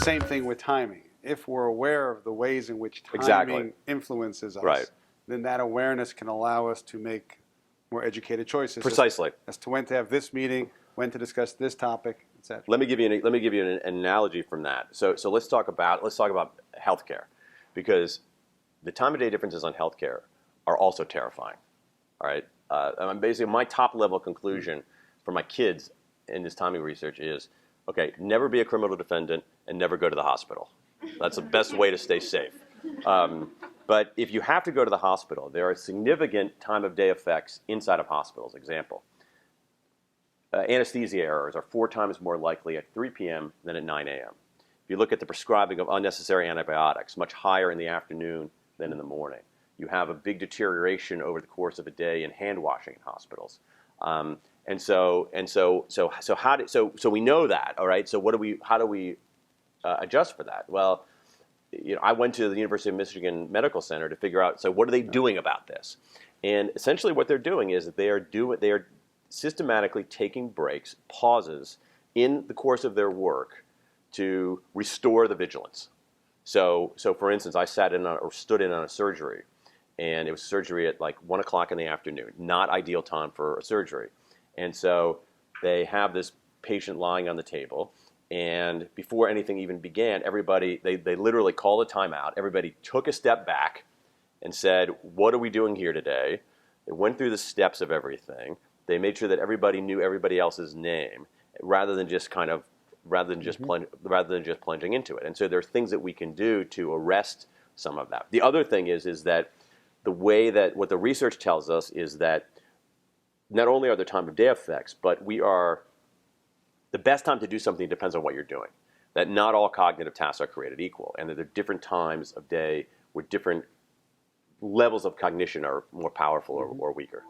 same thing with timing. If we're aware of the ways in which timing Exactly. influences us, Right. then that awareness can allow us to make more educated choices. Precisely. As to when to have this meeting, when to discuss this topic, etc. Let me give you an analogy from that. So let's talk about healthcare, because the time of day differences on healthcare are also terrifying. All right. Basically, my top level conclusion for my kids in this timing research is, okay, never be a criminal defendant and never go to the hospital. That's the best way to stay safe. But if you have to go to the hospital, there are significant time of day effects inside of hospitals. Example, anesthesia errors are 4 times more likely at 3 p.m. than at 9 a.m. If you look at the prescribing of unnecessary antibiotics, much higher in the afternoon than in the morning. You have a big deterioration over the course of a day in hand washing in hospitals. So we know that, all right? So how do we adjust for that? Well, I went to the University of Michigan Medical Center to figure out, so what are they doing about this? And essentially what they're doing is that they are systematically taking breaks, pauses in the course of their work to restore the vigilance. So for instance, I stood in on a surgery, and it was surgery at like 1 o'clock in the afternoon, not ideal time for a surgery. And so they have this patient lying on the table, and before anything even began, everybody, they literally called a timeout. Everybody took a step back and said, what are we doing here today? They went through the steps of everything. They made sure that everybody knew everybody else's name, rather than just plunging into it. And so there are things that we can do to arrest some of that. The other thing is that the way that what the research tells us is that not only are there time of day effects, but the best time to do something depends on what you're doing. That not all cognitive tasks are created equal, and that there are different times of day where different levels of cognition are more powerful or weaker.